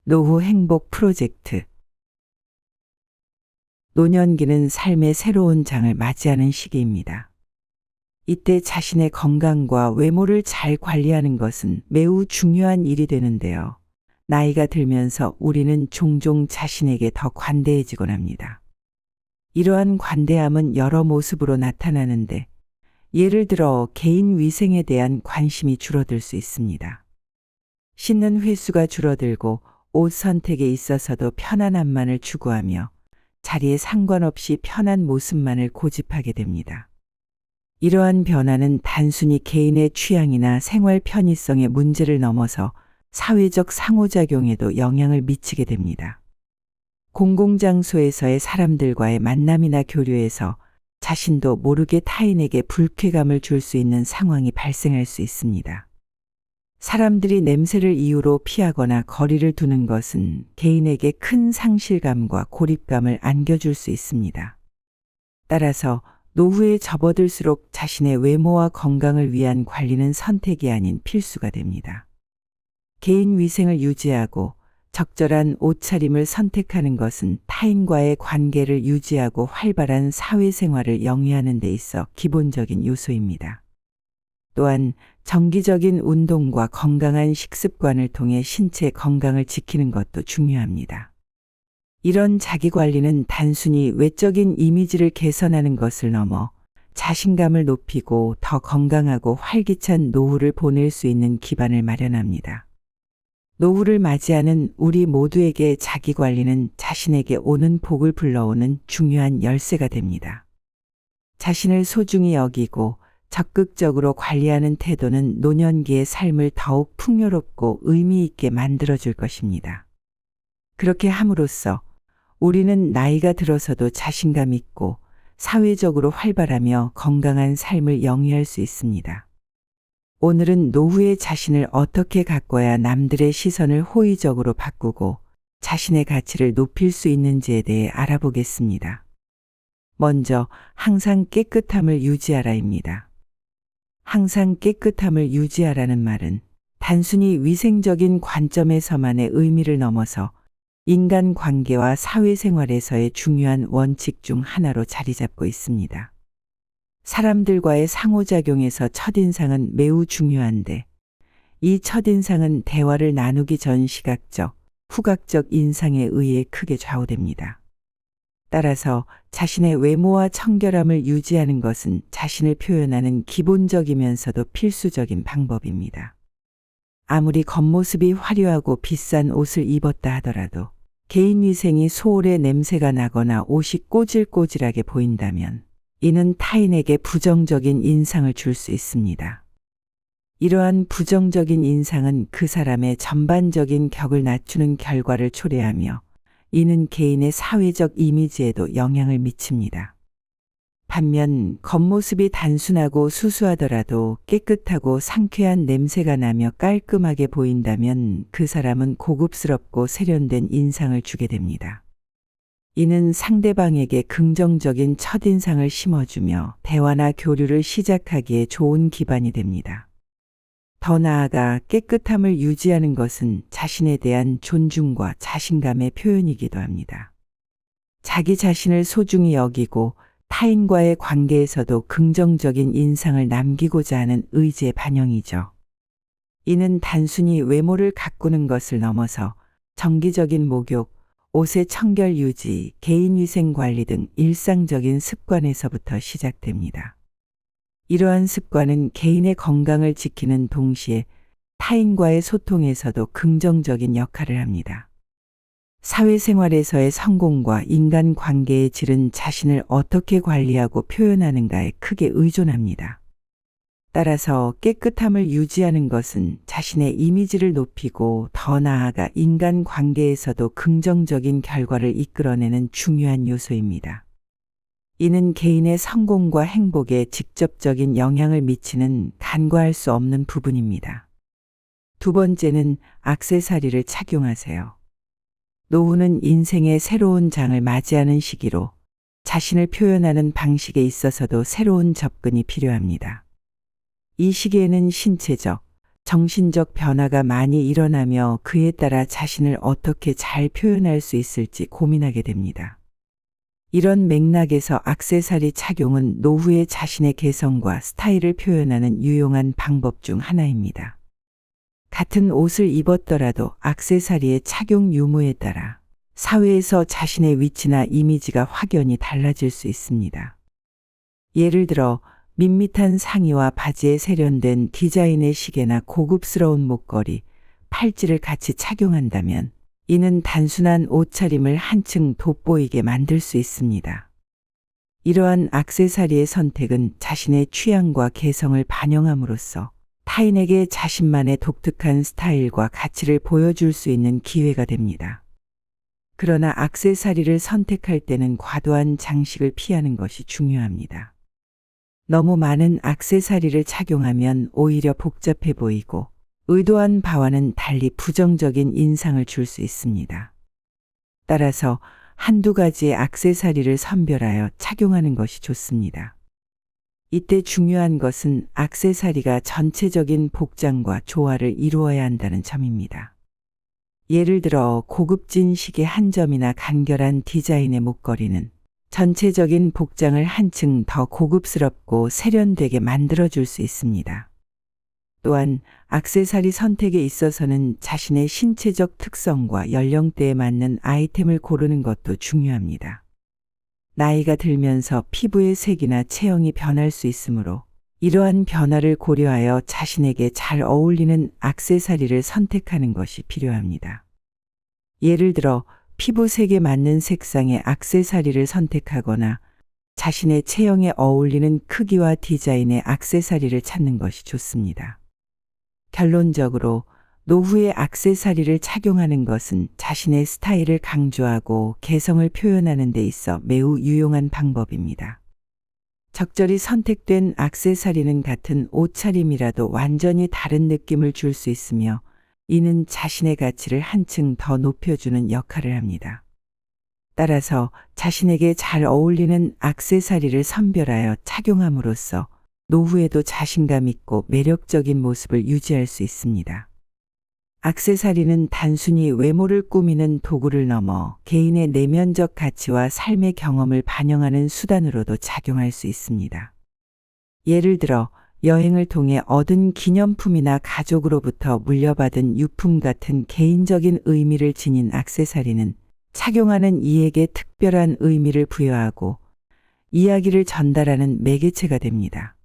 노후 행복 프로젝트. 노년기는 삶의 새로운 장을 맞이하는 시기입니다. 이때 자신의 건강과 외모를 잘 관리하는 것은 매우 중요한 일이 되는데요. 나이가 들면서 우리는 종종 자신에게 더 관대해지곤 합니다. 이러한 관대함은 여러 모습으로 나타나는데, 예를 들어 개인 위생에 대한 관심이 줄어들 수 있습니다. 씻는 횟수가 줄어들고 옷 선택에 있어서도 편안함만을 추구하며 자리에 상관없이 편한 모습만을 고집하게 됩니다. 이러한 변화는 단순히 개인의 취향이나 생활 편의성의 문제를 넘어서 사회적 상호작용에도 영향을 미치게 됩니다. 공공장소에서의 사람들과의 만남이나 교류에서 자신도 모르게 타인에게 불쾌감을 줄 수 있는 상황이 발생할 수 있습니다. 사람들이 냄새를 이유로 피하거나 거리를 두는 것은 개인에게 큰 상실감과 고립감을 안겨줄 수 있습니다. 따라서 노후에 접어들수록 자신의 외모와 건강을 위한 관리는 선택이 아닌 필수가 됩니다. 개인 위생을 유지하고 적절한 옷차림을 선택하는 것은 타인과의 관계를 유지하고 활발한 사회생활을 영위하는 데 있어 기본적인 요소입니다. 또한 정기적인 운동과 건강한 식습관을 통해 신체 건강을 지키는 것도 중요합니다. 이런 자기관리는 단순히 외적인 이미지를 개선하는 것을 넘어 자신감을 높이고 더 건강하고 활기찬 노후를 보낼 수 있는 기반을 마련합니다. 노후를 맞이하는 우리 모두에게 자기관리는 자신에게 오는 복을 불러오는 중요한 열쇠가 됩니다. 자신을 소중히 여기고 적극적으로 관리하는 태도는 노년기의 삶을 더욱 풍요롭고 의미 있게 만들어줄 것입니다. 그렇게 함으로써 우리는 나이가 들어서도 자신감 있고 사회적으로 활발하며 건강한 삶을 영위할 수 있습니다. 오늘은 노후의 자신을 어떻게 가꿔야 남들의 시선을 호의적으로 바꾸고 자신의 가치를 높일 수 있는지에 대해 알아보겠습니다. 먼저 항상 깨끗함을 유지하라입니다. 항상 깨끗함을 유지하라는 말은 단순히 위생적인 관점에서만의 의미를 넘어서 인간관계와 사회생활에서의 중요한 원칙 중 하나로 자리 잡고 있습니다. 사람들과의 상호작용에서 첫인상은 매우 중요한데, 이 첫인상은 대화를 나누기 전 시각적, 후각적 인상에 의해 크게 좌우됩니다. 따라서 자신의 외모와 청결함을 유지하는 것은 자신을 표현하는 기본적이면서도 필수적인 방법입니다. 아무리 겉모습이 화려하고 비싼 옷을 입었다 하더라도 개인 위생이 소홀해 냄새가 나거나 옷이 꼬질꼬질하게 보인다면 이는 타인에게 부정적인 인상을 줄 수 있습니다. 이러한 부정적인 인상은 그 사람의 전반적인 격을 낮추는 결과를 초래하며 이는 개인의 사회적 이미지에도 영향을 미칩니다. 반면 겉모습이 단순하고 수수하더라도 깨끗하고 상쾌한 냄새가 나며 깔끔하게 보인다면 그 사람은 고급스럽고 세련된 인상을 주게 됩니다. 이는 상대방에게 긍정적인 첫인상을 심어주며 대화나 교류를 시작하기에 좋은 기반이 됩니다. 더 나아가 깨끗함을 유지하는 것은 자신에 대한 존중과 자신감의 표현이기도 합니다. 자기 자신을 소중히 여기고 타인과의 관계에서도 긍정적인 인상을 남기고자 하는 의지의 반영이죠. 이는 단순히 외모를 가꾸는 것을 넘어서 정기적인 목욕, 옷의 청결 유지, 개인위생 관리 등 일상적인 습관에서부터 시작됩니다. 이러한 습관은 개인의 건강을 지키는 동시에 타인과의 소통에서도 긍정적인 역할을 합니다. 사회생활에서의 성공과 인간관계의 질은 자신을 어떻게 관리하고 표현하는가에 크게 의존합니다. 따라서 깨끗함을 유지하는 것은 자신의 이미지를 높이고 더 나아가 인간관계에서도 긍정적인 결과를 이끌어내는 중요한 요소입니다. 이는 개인의 성공과 행복에 직접적인 영향을 미치는 간과할 수 없는 부분입니다. 두 번째는 액세서리를 착용하세요. 노후는 인생의 새로운 장을 맞이하는 시기로 자신을 표현하는 방식에 있어서도 새로운 접근이 필요합니다. 이 시기에는 신체적, 정신적 변화가 많이 일어나며 그에 따라 자신을 어떻게 잘 표현할 수 있을지 고민하게 됩니다. 이런 맥락에서 액세서리 착용은 노후의 자신의 개성과 스타일을 표현하는 유용한 방법 중 하나입니다. 같은 옷을 입었더라도 액세서리의 착용 유무에 따라 사회에서 자신의 위치나 이미지가 확연히 달라질 수 있습니다. 예를 들어 밋밋한 상의와 바지에 세련된 디자인의 시계나 고급스러운 목걸이, 팔찌를 같이 착용한다면 이는 단순한 옷차림을 한층 돋보이게 만들 수 있습니다. 이러한 액세서리의 선택은 자신의 취향과 개성을 반영함으로써 타인에게 자신만의 독특한 스타일과 가치를 보여줄 수 있는 기회가 됩니다. 그러나 액세서리를 선택할 때는 과도한 장식을 피하는 것이 중요합니다. 너무 많은 액세서리를 착용하면 오히려 복잡해 보이고 의도한 바와는 달리 부정적인 인상을 줄 수 있습니다. 따라서 한두 가지의 액세서리를 선별하여 착용하는 것이 좋습니다. 이때 중요한 것은 액세서리가 전체적인 복장과 조화를 이루어야 한다는 점입니다. 예를 들어 고급진 시계 한 점이나 간결한 디자인의 목걸이는 전체적인 복장을 한층 더 고급스럽고 세련되게 만들어줄 수 있습니다. 또한 액세서리 선택에 있어서는 자신의 신체적 특성과 연령대에 맞는 아이템을 고르는 것도 중요합니다. 나이가 들면서 피부의 색이나 체형이 변할 수 있으므로 이러한 변화를 고려하여 자신에게 잘 어울리는 액세서리를 선택하는 것이 필요합니다. 예를 들어 피부색에 맞는 색상의 액세서리를 선택하거나 자신의 체형에 어울리는 크기와 디자인의 액세서리를 찾는 것이 좋습니다. 결론적으로 노후의 액세서리를 착용하는 것은 자신의 스타일을 강조하고 개성을 표현하는 데 있어 매우 유용한 방법입니다. 적절히 선택된 액세서리는 같은 옷차림이라도 완전히 다른 느낌을 줄 수 있으며 이는 자신의 가치를 한층 더 높여주는 역할을 합니다. 따라서 자신에게 잘 어울리는 액세서리를 선별하여 착용함으로써 노후에도 자신감 있고 매력적인 모습을 유지할 수 있습니다. 액세서리는 단순히 외모를 꾸미는 도구를 넘어 개인의 내면적 가치와 삶의 경험을 반영하는 수단으로도 작용할 수 있습니다. 예를 들어 여행을 통해 얻은 기념품이나 가족으로부터 물려받은 유품 같은 개인적인 의미를 지닌 액세서리는 착용하는 이에게 특별한 의미를 부여하고 이야기를 전달하는 매개체가 됩니다.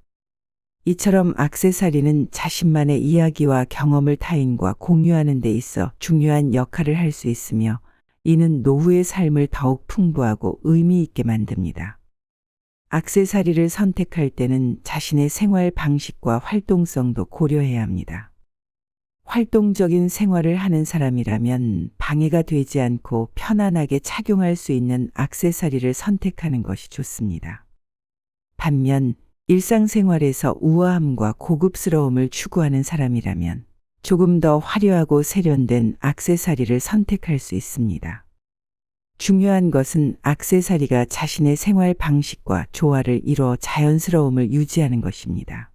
이처럼 액세서리는 자신만의 이야기와 경험을 타인과 공유하는 데 있어 중요한 역할을 할 수 있으며 이는 노후의 삶을 더욱 풍부하고 의미 있게 만듭니다. 액세서리를 선택할 때는 자신의 생활 방식과 활동성도 고려해야 합니다. 활동적인 생활을 하는 사람이라면 방해가 되지 않고 편안하게 착용할 수 있는 액세서리를 선택하는 것이 좋습니다. 반면 일상생활에서 우아함과 고급스러움을 추구하는 사람이라면 조금 더 화려하고 세련된 액세서리를 선택할 수 있습니다. 중요한 것은 액세서리가 자신의 생활 방식과 조화를 이루어 자연스러움을 유지하는 것입니다.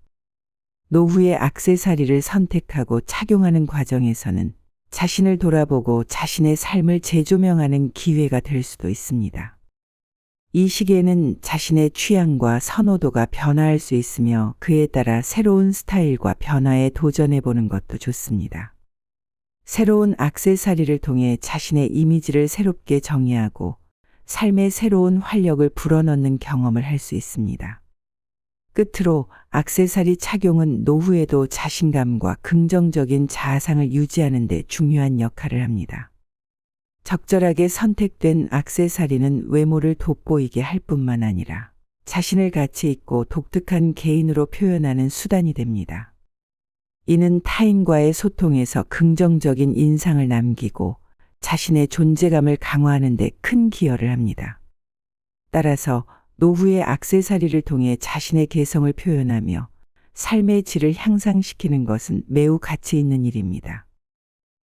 노후의 액세서리를 선택하고 착용하는 과정에서는 자신을 돌아보고 자신의 삶을 재조명하는 기회가 될 수도 있습니다. 이 시기에는 자신의 취향과 선호도가 변화할 수 있으며 그에 따라 새로운 스타일과 변화에 도전해보는 것도 좋습니다. 새로운 액세서리를 통해 자신의 이미지를 새롭게 정의하고 삶의 새로운 활력을 불어넣는 경험을 할 수 있습니다. 끝으로 액세서리 착용은 노후에도 자신감과 긍정적인 자아상을 유지하는 데 중요한 역할을 합니다. 적절하게 선택된 액세서리는 외모를 돋보이게 할 뿐만 아니라 자신을 가치 있고 독특한 개인으로 표현하는 수단이 됩니다. 이는 타인과의 소통에서 긍정적인 인상을 남기고 자신의 존재감을 강화하는 데 큰 기여를 합니다. 따라서 노후의 액세서리를 통해 자신의 개성을 표현하며 삶의 질을 향상시키는 것은 매우 가치 있는 일입니다.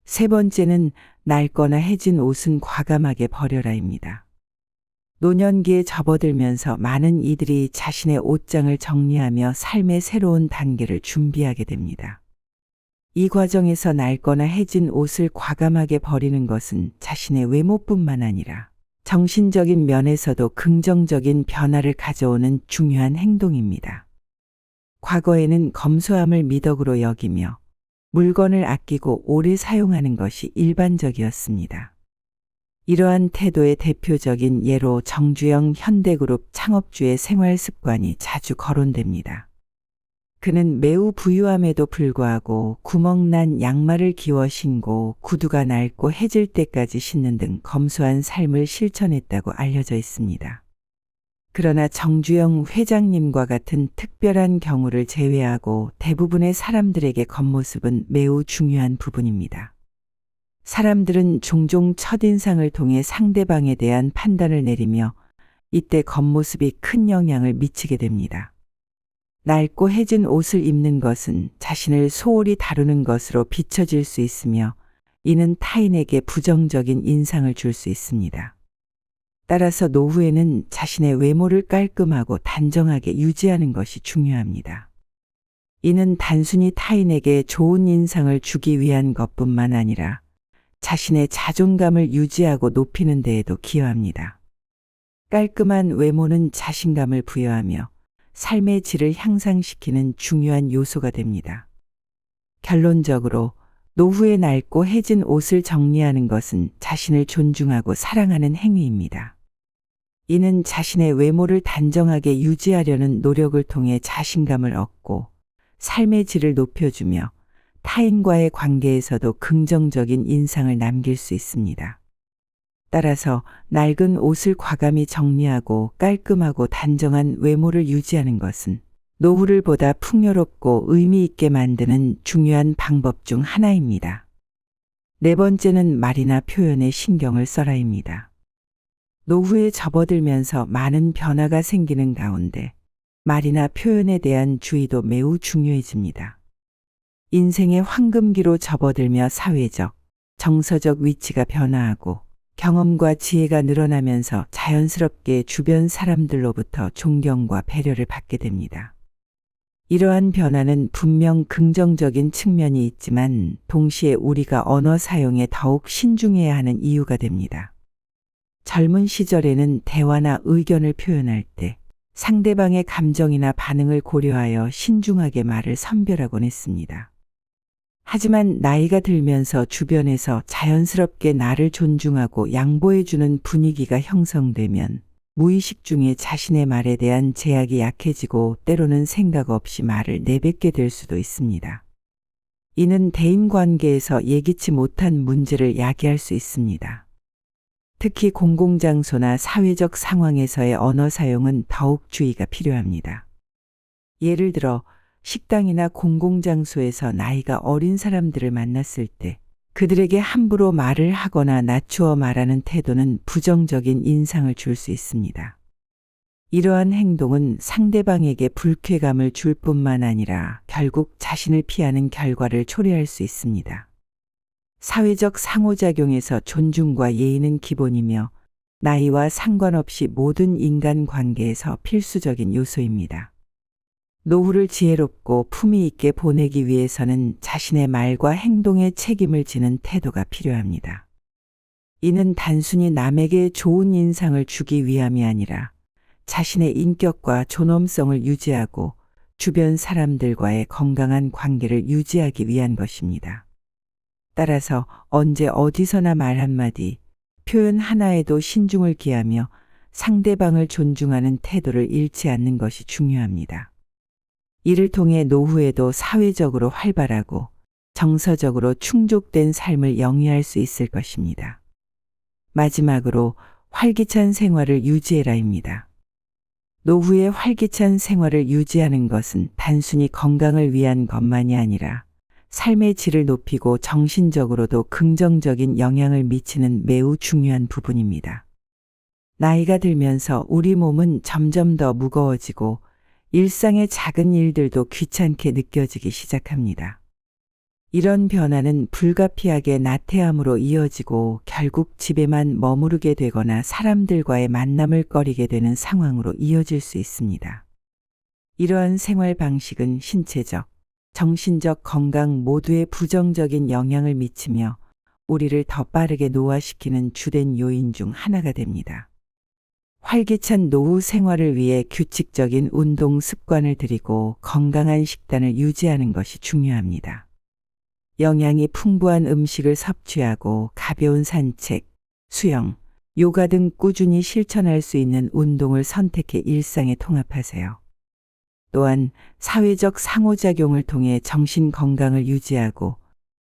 세 번째는 낡거나 해진 옷은 과감하게 버려라입니다. 노년기에 접어들면서 많은 이들이 자신의 옷장을 정리하며 삶의 새로운 단계를 준비하게 됩니다. 이 과정에서 낡거나 해진 옷을 과감하게 버리는 것은 자신의 외모뿐만 아니라 정신적인 면에서도 긍정적인 변화를 가져오는 중요한 행동입니다. 과거에는 검소함을 미덕으로 여기며 물건을 아끼고 오래 사용하는 것이 일반적이었습니다. 이러한 태도의 대표적인 예로 정주영 현대그룹 창업주의 생활 습관이 자주 거론됩니다. 그는 매우 부유함에도 불구하고 구멍난 양말을 기워 신고 구두가 낡고 해질 때까지 신는 등 검소한 삶을 실천했다고 알려져 있습니다. 그러나 정주영 회장님과 같은 특별한 경우를 제외하고 대부분의 사람들에게 겉모습은 매우 중요한 부분입니다. 사람들은 종종 첫인상을 통해 상대방에 대한 판단을 내리며 이때 겉모습이 큰 영향을 미치게 됩니다. 낡고 해진 옷을 입는 것은 자신을 소홀히 다루는 것으로 비춰질 수 있으며 이는 타인에게 부정적인 인상을 줄 수 있습니다. 따라서 노후에는 자신의 외모를 깔끔하고 단정하게 유지하는 것이 중요합니다. 이는 단순히 타인에게 좋은 인상을 주기 위한 것뿐만 아니라 자신의 자존감을 유지하고 높이는 데에도 기여합니다. 깔끔한 외모는 자신감을 부여하며 삶의 질을 향상시키는 중요한 요소가 됩니다. 결론적으로 노후에 낡고 해진 옷을 정리하는 것은 자신을 존중하고 사랑하는 행위입니다. 이는 자신의 외모를 단정하게 유지하려는 노력을 통해 자신감을 얻고 삶의 질을 높여주며 타인과의 관계에서도 긍정적인 인상을 남길 수 있습니다. 따라서 낡은 옷을 과감히 정리하고 깔끔하고 단정한 외모를 유지하는 것은 노후를 보다 풍요롭고 의미 있게 만드는 중요한 방법 중 하나입니다. 네 번째는 말이나 표현에 신경을 써라입니다. 노후에 접어들면서 많은 변화가 생기는 가운데 말이나 표현에 대한 주의도 매우 중요해집니다. 인생의 황금기로 접어들며 사회적, 정서적 위치가 변화하고 경험과 지혜가 늘어나면서 자연스럽게 주변 사람들로부터 존경과 배려를 받게 됩니다. 이러한 변화는 분명 긍정적인 측면이 있지만 동시에 우리가 언어 사용에 더욱 신중해야 하는 이유가 됩니다. 젊은 시절에는 대화나 의견을 표현할 때 상대방의 감정이나 반응을 고려하여 신중하게 말을 선별하곤 했습니다. 하지만 나이가 들면서 주변에서 자연스럽게 나를 존중하고 양보해주는 분위기가 형성되면 무의식 중에 자신의 말에 대한 제약이 약해지고 때로는 생각 없이 말을 내뱉게 될 수도 있습니다. 이는 대인관계에서 예기치 못한 문제를 야기할 수 있습니다. 특히 공공장소나 사회적 상황에서의 언어 사용은 더욱 주의가 필요합니다. 예를 들어 식당이나 공공장소에서 나이가 어린 사람들을 만났을 때 그들에게 함부로 말을 하거나 낮추어 말하는 태도는 부정적인 인상을 줄 수 있습니다. 이러한 행동은 상대방에게 불쾌감을 줄 뿐만 아니라 결국 자신을 피하는 결과를 초래할 수 있습니다. 사회적 상호작용에서 존중과 예의는 기본이며 나이와 상관없이 모든 인간 관계에서 필수적인 요소입니다. 노후를 지혜롭고 품위 있게 보내기 위해서는 자신의 말과 행동에 책임을 지는 태도가 필요합니다. 이는 단순히 남에게 좋은 인상을 주기 위함이 아니라 자신의 인격과 존엄성을 유지하고 주변 사람들과의 건강한 관계를 유지하기 위한 것입니다. 따라서 언제 어디서나 말 한마디, 표현 하나에도 신중을 기하며 상대방을 존중하는 태도를 잃지 않는 것이 중요합니다. 이를 통해 노후에도 사회적으로 활발하고 정서적으로 충족된 삶을 영위할 수 있을 것입니다. 마지막으로 활기찬 생활을 유지해라입니다. 노후의 활기찬 생활을 유지하는 것은 단순히 건강을 위한 것만이 아니라 삶의 질을 높이고 정신적으로도 긍정적인 영향을 미치는 매우 중요한 부분입니다. 나이가 들면서 우리 몸은 점점 더 무거워지고 일상의 작은 일들도 귀찮게 느껴지기 시작합니다. 이런 변화는 불가피하게 나태함으로 이어지고 결국 집에만 머무르게 되거나 사람들과의 만남을 꺼리게 되는 상황으로 이어질 수 있습니다. 이러한 생활 방식은 신체적, 정신적 건강 모두에 부정적인 영향을 미치며 우리를 더 빠르게 노화시키는 주된 요인 중 하나가 됩니다. 활기찬 노후 생활을 위해 규칙적인 운동 습관을 들이고 건강한 식단을 유지하는 것이 중요합니다. 영양이 풍부한 음식을 섭취하고 가벼운 산책, 수영, 요가 등 꾸준히 실천할 수 있는 운동을 선택해 일상에 통합하세요. 또한 사회적 상호작용을 통해 정신 건강을 유지하고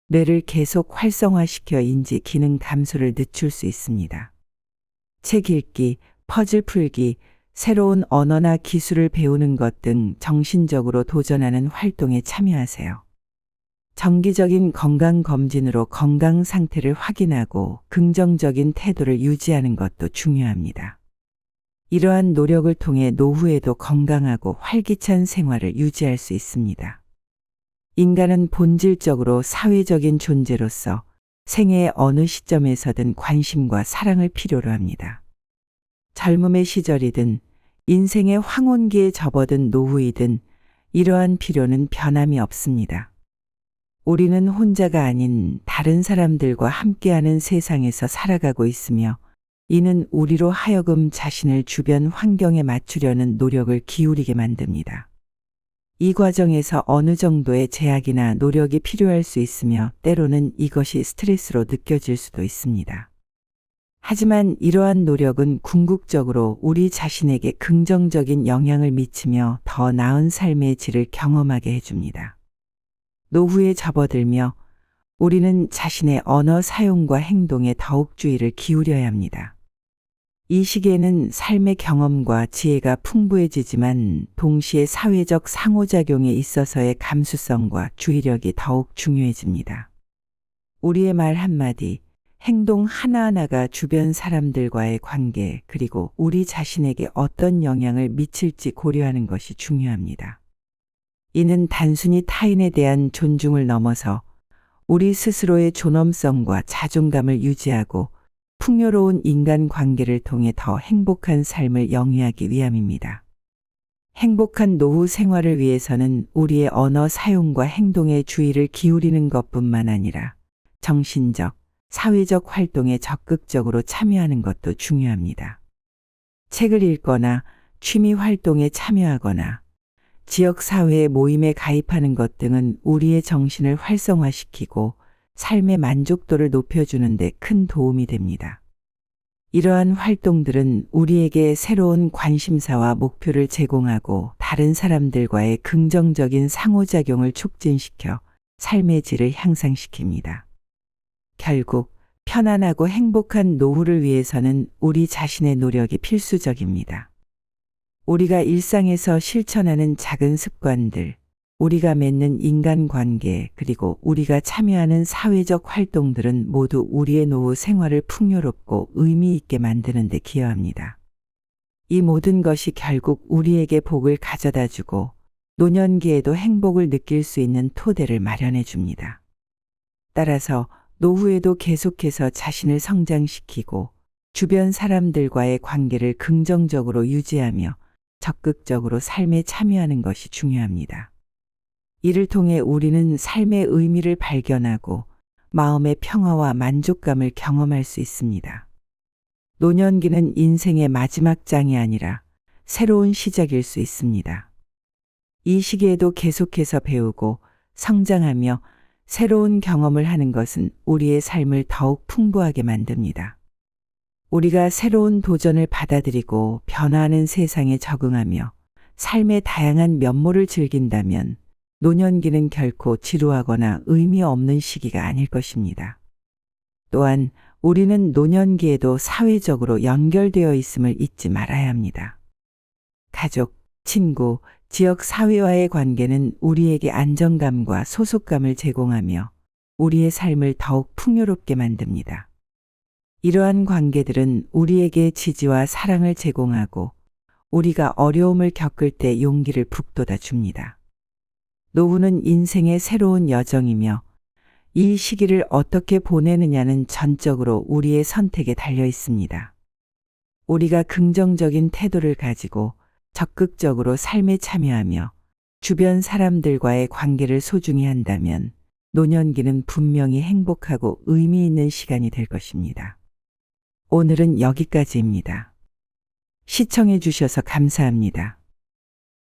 뇌를 계속 활성화시켜 인지 기능 감소를 늦출 수 있습니다. 책 읽기, 퍼즐 풀기, 새로운 언어나 기술을 배우는 것 등 정신적으로 도전하는 활동에 참여하세요. 정기적인 건강검진으로 건강 상태를 확인하고 긍정적인 태도를 유지하는 것도 중요합니다. 이러한 노력을 통해 노후에도 건강하고 활기찬 생활을 유지할 수 있습니다. 인간은 본질적으로 사회적인 존재로서 생애의 어느 시점에서든 관심과 사랑을 필요로 합니다. 젊음의 시절이든 인생의 황혼기에 접어든 노후이든 이러한 필요는 변함이 없습니다. 우리는 혼자가 아닌 다른 사람들과 함께하는 세상에서 살아가고 있으며 이는 우리로 하여금 자신을 주변 환경에 맞추려는 노력을 기울이게 만듭니다. 이 과정에서 어느 정도의 제약이나 노력이 필요할 수 있으며 때로는 이것이 스트레스로 느껴질 수도 있습니다. 하지만 이러한 노력은 궁극적으로 우리 자신에게 긍정적인 영향을 미치며 더 나은 삶의 질을 경험하게 해줍니다. 노후에 접어들며 우리는 자신의 언어 사용과 행동에 더욱 주의를 기울여야 합니다. 이 시기에는 삶의 경험과 지혜가 풍부해지지만 동시에 사회적 상호작용에 있어서의 감수성과 주의력이 더욱 중요해집니다. 우리의 말 한마디, 행동 하나하나가 주변 사람들과의 관계 그리고 우리 자신에게 어떤 영향을 미칠지 고려하는 것이 중요합니다. 이는 단순히 타인에 대한 존중을 넘어서 우리 스스로의 존엄성과 자존감을 유지하고 풍요로운 인간관계를 통해 더 행복한 삶을 영위하기 위함입니다. 행복한 노후 생활을 위해서는 우리의 언어 사용과 행동에 주의를 기울이는 것뿐만 아니라 정신적, 사회적 활동에 적극적으로 참여하는 것도 중요합니다. 책을 읽거나 취미 활동에 참여하거나 지역사회의 모임에 가입하는 것 등은 우리의 정신을 활성화시키고 삶의 만족도를 높여주는 데 큰 도움이 됩니다. 이러한 활동들은 우리에게 새로운 관심사와 목표를 제공하고 다른 사람들과의 긍정적인 상호작용을 촉진시켜 삶의 질을 향상시킵니다. 결국 편안하고 행복한 노후를 위해서는 우리 자신의 노력이 필수적입니다. 우리가 일상에서 실천하는 작은 습관들, 우리가 맺는 인간관계, 그리고 우리가 참여하는 사회적 활동들은 모두 우리의 노후 생활을 풍요롭고 의미 있게 만드는 데 기여합니다. 이 모든 것이 결국 우리에게 복을 가져다 주고 노년기에도 행복을 느낄 수 있는 토대를 마련해 줍니다. 따라서 노후에도 계속해서 자신을 성장시키고 주변 사람들과의 관계를 긍정적으로 유지하며 적극적으로 삶에 참여하는 것이 중요합니다. 이를 통해 우리는 삶의 의미를 발견하고 마음의 평화와 만족감을 경험할 수 있습니다. 노년기는 인생의 마지막 장이 아니라 새로운 시작일 수 있습니다. 이 시기에도 계속해서 배우고 성장하며 새로운 경험을 하는 것은 우리의 삶을 더욱 풍부하게 만듭니다. 우리가 새로운 도전을 받아들이고 변화하는 세상에 적응하며 삶의 다양한 면모를 즐긴다면 노년기는 결코 지루하거나 의미 없는 시기가 아닐 것입니다. 또한 우리는 노년기에도 사회적으로 연결되어 있음을 잊지 말아야 합니다. 가족, 친구, 지역 사회와의 관계는 우리에게 안정감과 소속감을 제공하며 우리의 삶을 더욱 풍요롭게 만듭니다. 이러한 관계들은 우리에게 지지와 사랑을 제공하고 우리가 어려움을 겪을 때 용기를 북돋아 줍니다. 노후는 인생의 새로운 여정이며 이 시기를 어떻게 보내느냐는 전적으로 우리의 선택에 달려 있습니다. 우리가 긍정적인 태도를 가지고 적극적으로 삶에 참여하며 주변 사람들과의 관계를 소중히 한다면 노년기는 분명히 행복하고 의미 있는 시간이 될 것입니다. 오늘은 여기까지입니다. 시청해 주셔서 감사합니다.